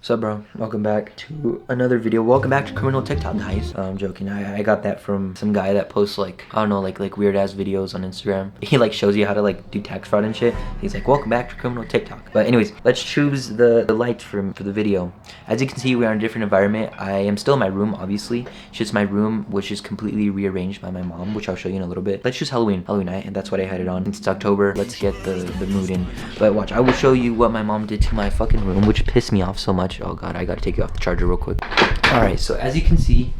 What's up, bro? Welcome back to another video. Welcome back to Criminal TikTok, guys. I'm joking. I got that from some guy that posts like, I don't know, like weird ass videos on Instagram. He like shows you how to like do tax fraud and shit. He's like, welcome back to Criminal TikTok. But anyways, let's choose the lights for the video. As you can see, we are in a different environment. I am still in my room, obviously. It's just my room, which is completely rearranged by my mom, which I'll show you in a little bit. Let's choose Halloween night, and that's what I had it on. Since it's October, let's get the mood in. But watch, I will show you what my mom did to my fucking room, which pissed me off so much. Oh god, I gotta take you off the charger real quick. Alright, so as you can see,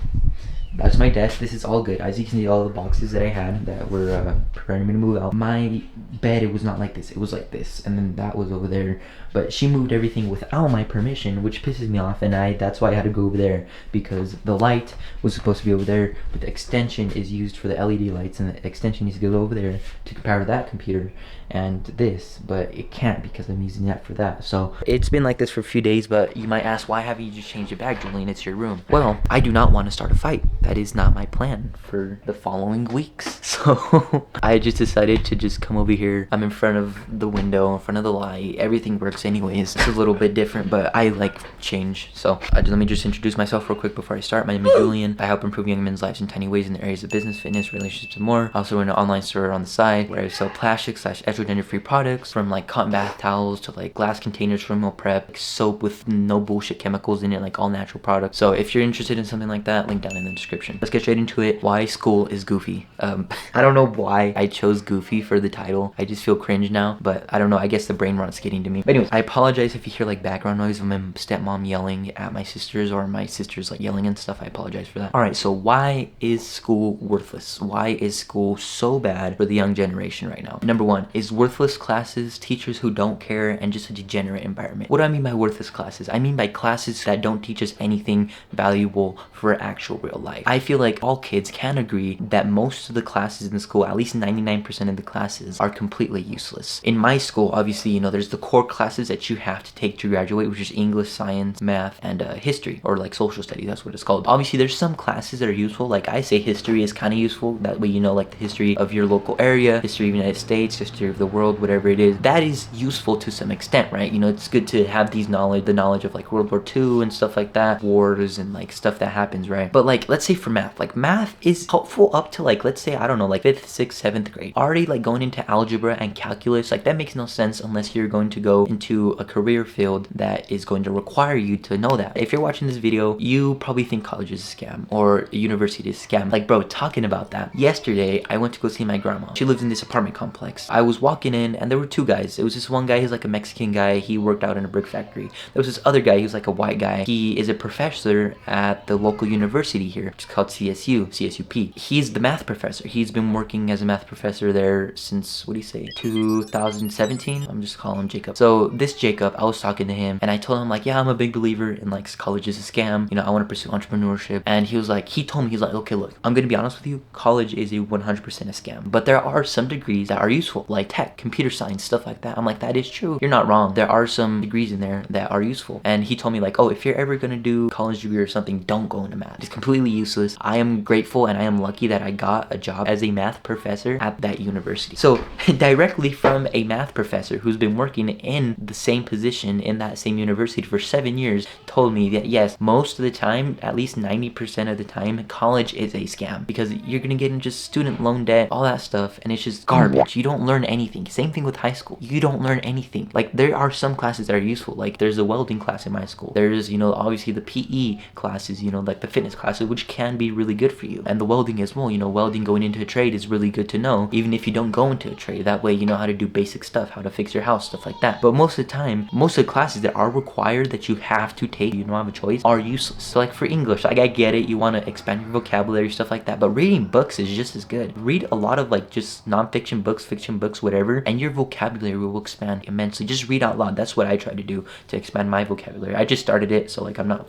that's my desk. This is all good. As you can see, all the boxes that I had that were preparing me to move out. My bed, it was not like this. It was like this, and then that was over there. But she moved everything without my permission, which pisses me off, and that's why I had to go over there, because the light was supposed to be over there, but the extension is used for the LED lights, and the extension needs to go over there to power that computer and this, but it can't because I'm using that for that. So it's been like this for a few days, but you might ask, why haven't you just changed it back, Julian? It's your room. Well, I do not want to start a fight. That is not my plan for the following weeks. So I just decided to just come over here. I'm in front of the window, in front of the light. Everything works anyways. It's a little bit different, but I like change. So let me just introduce myself real quick before I start. My name is Julian. I help improve young men's lives in tiny ways in the areas of business, fitness, relationships, and more. I also run an online store on the side where I sell plastic / gender-free products, from like cotton bath towels to like glass containers for meal prep, like soap with no bullshit chemicals in it, like all natural products. So if you're interested in something like that, link down in the description. Let's get straight into it. Why school is goofy. I don't know why I chose goofy for the title. I just feel cringe now, but I don't know, I guess the brain rot's getting to me. But anyways, I apologize if you hear like background noise of my stepmom yelling at my sisters, or my sisters like yelling and stuff. I apologize for that. Alright, so why is school worthless? Why is school so bad for the young generation right now? Number one is worthless classes, teachers who don't care, and just a degenerate environment. What do I mean by worthless classes? I mean by classes that don't teach us anything valuable for actual real life. I feel like all kids can agree that most of the classes in the school, at least 99% of the classes, are completely useless. In my school, obviously, you know, there's the core classes that you have to take to graduate, which is English, science, math, and history, or like social studies, that's what it's called. Obviously, there's some classes that are useful. Like I say history is kind of useful. That way you know like the history of your local area, history of the United States, history of the world, whatever it is. That is useful to some extent, right? You know, it's good to have the knowledge of like World War II and stuff like that, wars and like stuff that happens, right? But like, let's say for math, like math is helpful up to like, let's say, I don't know, like 5th, 6th, 7th grade. Already like going into algebra and calculus, like that makes no sense unless you're going to go into a career field that is going to require you to know that. If you're watching this video, you probably think college is a scam or a university is a scam. Like bro, talking about that, yesterday I went to go see my grandma. She lives in this apartment complex. I was walking in and there were two guys. It was this one guy, he's like a Mexican guy. He worked out in a brick factory. There was this other guy, he was like a white guy. He is a professor at the local university here. It's called CSUP. He's the math professor. He's been working as a math professor there since, what do you say, 2017? I'm just calling him Jacob. So this Jacob, I was talking to him and I told him like, yeah, I'm a big believer in like college is a scam. You know, I want to pursue entrepreneurship. And he was like, he told me, he's like, okay, look, I'm going to be honest with you. College is a 100% a scam. But there are some degrees that are useful, like tech, computer science, stuff like that. I'm like, that is true. You're not wrong. There are some degrees in there that are useful. And he told me like, oh, if you're ever going to do college degree or something, don't go into math. It's completely useless. I am grateful and I am lucky that I got a job as a math professor at that university. So directly from a math professor who's been working in the same position in that same university for 7 years, told me that yes, most of the time, at least 90% of the time, college is a scam, because you're gonna get into student loan debt, all that stuff, and it's just garbage. You don't learn anything. Same thing with high school. You don't learn anything. Like there are some classes that are useful. Like there's a welding class in my school. There's, you know, obviously the PE classes, you know, like the fitness classes, which can be really good for you. And the welding as well, you know, welding going into a trade is really good to know, even if you don't go into a trade. That way you know how to do basic stuff, how to fix your house, stuff like that. But most of the time, most of the classes that are required that you have to take, you don't have a choice, are useless. So like for English, like I get it, you want to expand your vocabulary, stuff like that, but reading books is just as good. Read a lot of like just non-fiction books, fiction books, whatever, and your vocabulary will expand immensely. Just read out loud. That's what I try to do to expand my vocabulary. I just started it, so like I'm not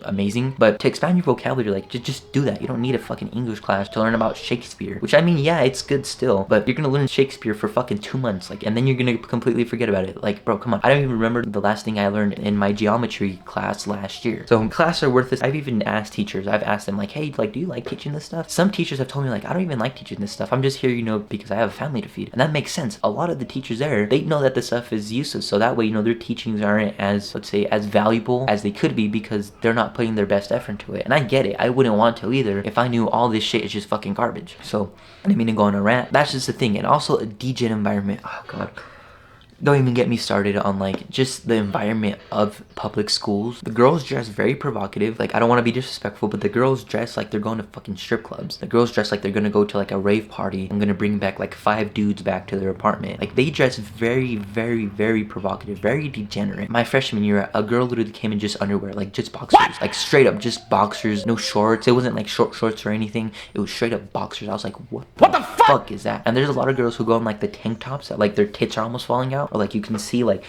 amazing, but to expand your vocabulary, like just do that. You don't need a fucking English class to learn about Shakespeare, which I mean, yeah, it's good still, but you're gonna learn Shakespeare for fucking 2 months, like, and then you're gonna completely forget about it. Like, bro, come on. I don't even remember the last thing I learned in my geometry class last year. So classes are worth this. I've even asked teachers, I've asked them like, hey, like, do you like teaching this stuff? Some teachers have told me like, I don't even like teaching this stuff. I'm just here, you know, because I have a family to feed. And that makes sense. A lot of the teachers there, they know that this stuff is useless. So that way, you know, their teachings aren't as, let's say, as valuable as they could be because they're not putting their best effort into it. And I get it. I wouldn't want to either if I knew all this shit is just fucking garbage. So I didn't mean to go on a rant. That's just the thing. And also a degen environment. Oh god. Don't even get me started on like just the environment of public schools. The girls dress very provocative. Like, I don't want to be disrespectful, but the girls dress like they're going to fucking strip clubs. The girls dress like they're gonna go to like a rave party. I'm gonna bring back like 5 dudes back to their apartment. Like, they dress very, very, very provocative, very degenerate. My freshman year, a girl literally came in just underwear, like just boxers. What? Like straight up just boxers, no shorts. It wasn't like short shorts or anything. It was straight up boxers. I was like, what the fuck is that? And there's a lot of girls who go in like the tank tops that like their tits are almost falling out, or like you can see like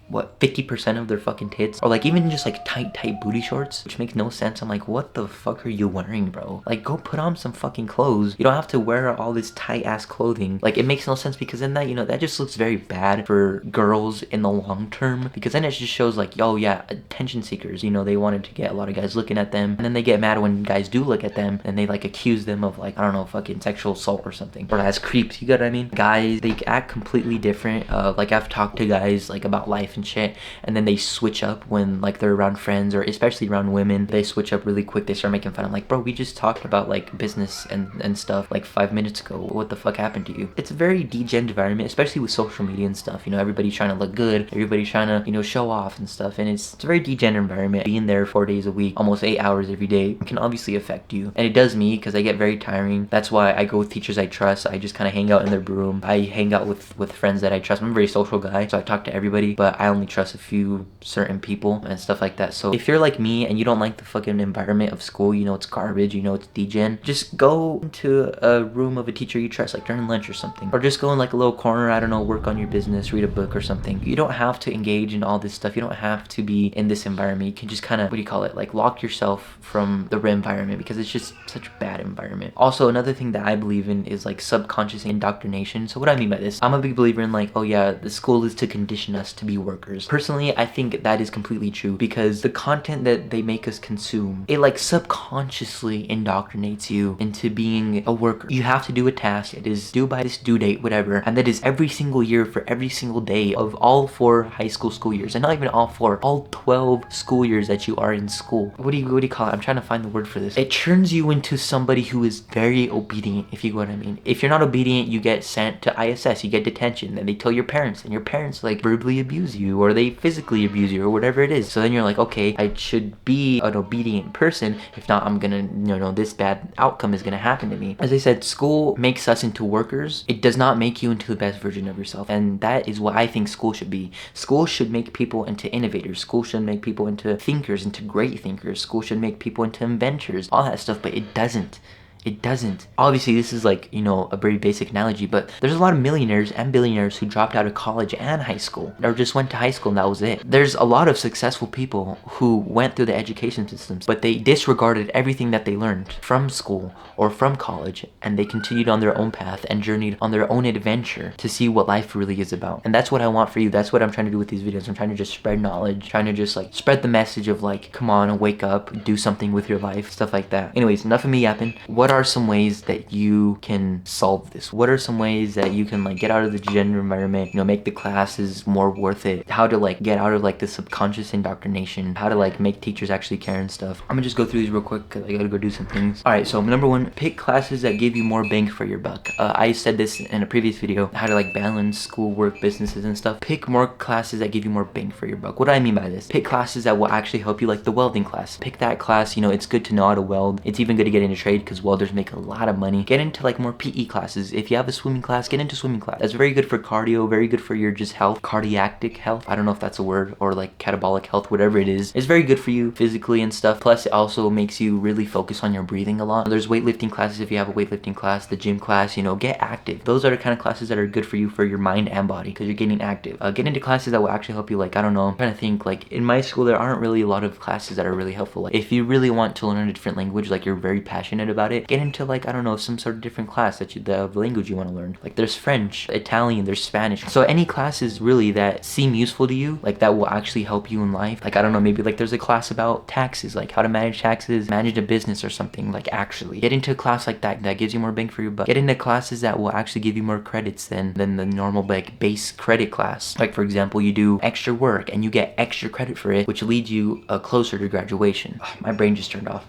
what, 50% of their fucking tits, or like even just like tight booty shorts, which makes no sense. I'm like, what the fuck are you wearing, bro? Like, go put on some fucking clothes. You don't have to wear all this tight ass clothing. Like, it makes no sense, because then that, you know, that just looks very bad for girls in the long term, because then it just shows like, oh yeah, attention seekers, you know, they wanted to get a lot of guys looking at them, and then they get mad when guys do look at them, and they like accuse them of like, I don't know, fucking sexual assault or something, or as creeps, you get what I mean? Guys, they act completely different. Like, I've talked to guys like about life and shit, and then they switch up when like they're around friends, or especially around women. They switch up really quick. They start making fun. I'm like, bro, we just talked about like business and stuff like 5 minutes ago. What the fuck happened to you? It's a very degen environment, especially with social media and stuff. You know, everybody's trying to look good, everybody's trying to, you know, show off and stuff, and it's a very degen environment. Being there 4 days a week, almost 8 hours every day, can obviously affect you, and it does me, because I get very tiring. That's why I go with teachers I trust. I just kind of hang out in their room. I hang out with friends that I trust. I'm a very social guy, so I talk to everybody, but I only trust a few certain people and stuff like that. So if you're like me and you don't like the fucking environment of school, you know it's garbage, you know it's degen, just go into a room of a teacher you trust, like during lunch or something, or just go in like a little corner, I don't know, work on your business, read a book or something. You don't have to engage in all this stuff. You don't have to be in this environment. You can just kind of, what do you call it, like lock yourself from the environment, because it's just such a bad environment. Also, another thing that I believe in is like subconscious indoctrination. So what do I mean by this? I'm a big believer in like, oh yeah, the school is to condition us to be workers. Personally, I think that is completely true, because the content that they make us consume, it like subconsciously indoctrinates you into being a worker. You have to do a task. It is due by this due date, whatever, and that is every single year for every single day of all 4 high school years, and not even all 4, all 12 school years that you are in school. What do you call it? I'm trying to find the word for this. It turns you into somebody who is very obedient, if you know what I mean. If you're not obedient, you get sent to ISS, you get detention, then they tell your parents, and your parents like verbally abuse you, or they physically abuse you, or whatever it is. So then you're like, okay, I should be an obedient person. If not, I'm gonna, you know, this bad outcome is gonna happen to me. As I said, school makes us into workers. It does not make you into the best version of yourself. And that is what I think school should be. School should make people into innovators. School should make people into thinkers, into great thinkers. School should make people into inventors, all that stuff, but it doesn't. It doesn't. Obviously, this is like, you know, a very basic analogy, but there's a lot of millionaires and billionaires who dropped out of college and high school, or just went to high school and that was it. There's a lot of successful people who went through the education systems, but they disregarded everything that they learned from school or from college, and they continued on their own path and journeyed on their own adventure to see what life really is about. And that's what I want for you. That's what I'm trying to do with these videos. I'm trying to just spread knowledge, trying to just like spread the message of like, come on, wake up, do something with your life, stuff like that. Anyways, enough of me yapping. What are some ways that you can solve this? What are some ways that you can like get out of the gender environment, you know, make the classes more worth it? How to like get out of like the subconscious indoctrination? How to like make teachers actually care and stuff? I'm gonna just go through these real quick because I gotta go do some things. Alright, so number 1, pick classes that give you more bang for your buck. I said this in a previous video, how to like balance school, work, businesses and stuff. Pick more classes that give you more bang for your buck. What do I mean by this? Pick classes that will actually help you, like the welding class. Pick that class, you know, it's good to know how to weld. It's even good to get into trade because welding Others make a lot of money. Get into like more PE classes. If you have a swimming class, get into swimming class. That's very good for cardio, very good for your just health, cardiac health. I don't know if that's a word, or like catabolic health, whatever it is. It's very good for you physically and stuff. Plus it also makes you really focus on your breathing a lot. There's weightlifting classes if you have a weightlifting class, the gym class, you know, get active. Those are the kind of classes that are good for you for your mind and body because you're getting active. Get into classes that will actually help you. Like, I don't know, I'm trying to think, like in my school there aren't really a lot of classes that are really helpful. Like if you really want to learn a different language, like you're very passionate about it, get into like, I don't know, some sort of different class that the language you want to learn. Like there's French, Italian, there's Spanish. So any classes really that seem useful to you, like that will actually help you in life. Like, I don't know, maybe like there's a class about taxes, like how to manage taxes, manage a business or something. Like actually get into a class like that gives you more bang for your buck. Get into classes that will actually give you more credits than the normal like base credit class. Like for example, you do extra work and you get extra credit for it, which leads you closer to graduation. My brain just turned off.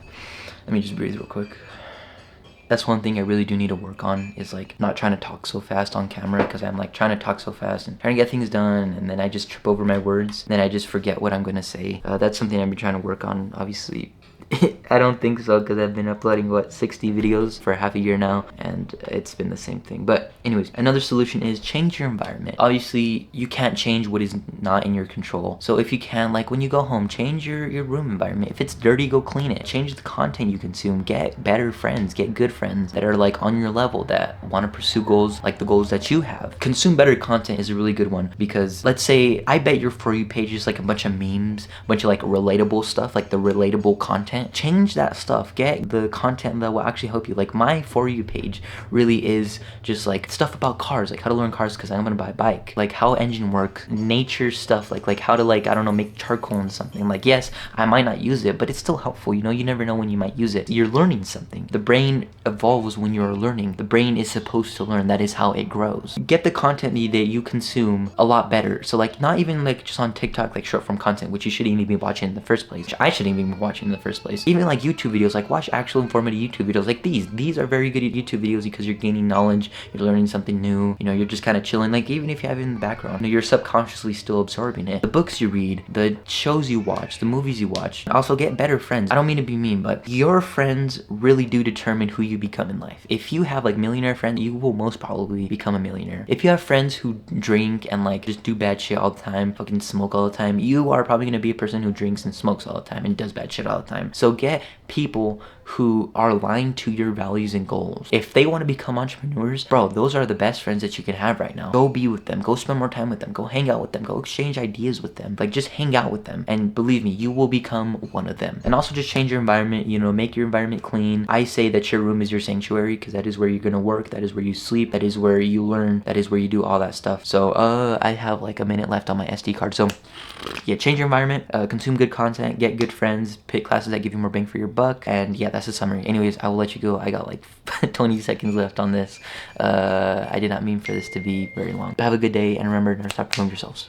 Let me just breathe real quick. That's one thing I really do need to work on, is like not trying to talk so fast on camera, because I'm like trying to talk so fast and trying to get things done, and then I just trip over my words, and then I just forget what I'm gonna say. That's something I've been trying to work on, obviously. I don't think so, because I've been uploading, what, 60 videos for half a year now, and it's been the same thing. But anyways, another solution is change your environment. Obviously, you can't change what is not in your control. So if you can, like when you go home, change your room environment. If it's dirty, go clean it. Change the content you consume. Get better friends. Get good friends that are like on your level, that want to pursue goals like the goals that you have. Consume better content is a really good one, because let's say, I bet your For You page is like a bunch of memes, a bunch of like relatable stuff, like the relatable content. Change that stuff. Get the content that will actually help you. Like my For You page really is just like stuff about cars, like how to learn cars because I'm gonna buy a bike, like how engine works, nature stuff, like how to, like, I don't know, make charcoal and something. Like, yes, I might not use it, but it's still helpful, you know. You never know when you might use it. You're learning something. The brain evolves when you're learning. The brain is supposed to learn. That is how it grows. Get the content that you consume a lot better. So like, not even like just on TikTok, like short form content, which you shouldn't even be watching in the first place. I shouldn't even be watching in the first place. Even like YouTube videos, like watch actual informative YouTube videos like these. These are very good YouTube videos because you're gaining knowledge, you're learning something new, you know, you're just kind of chilling. Like even if you have it in the background, you know, you're subconsciously still absorbing it. The books you read, the shows you watch, the movies you watch. Also get better friends. I don't mean to be mean, but your friends really do determine who you become in life. If you have like millionaire friends, you will most probably become a millionaire. If you have friends who drink and like just do bad shit all the time, fucking smoke all the time, you are probably gonna be a person who drinks and smokes all the time and does bad shit all the time. So get people who are aligned to your values and goals. If they want to become entrepreneurs, bro, those are the best friends that you can have right now. Go be with them. Go spend more time with them. Go hang out with them. Go exchange ideas with them. Like, just hang out with them. And believe me, you will become one of them. And also just change your environment, you know, make your environment clean. I say that your room is your sanctuary because that is where you're gonna work. That is where you sleep. That is where you learn. That is where you do all that stuff. So, I have like a minute left on my SD card. So, yeah, change your environment, consume good content, get good friends, pick classes that give you more bang for your buck, and yeah, that's a summary. Anyways, I will let you go. I got like 20 seconds left on this. I did not mean for this to be very long. Have a good day, and remember, never stop improving yourselves.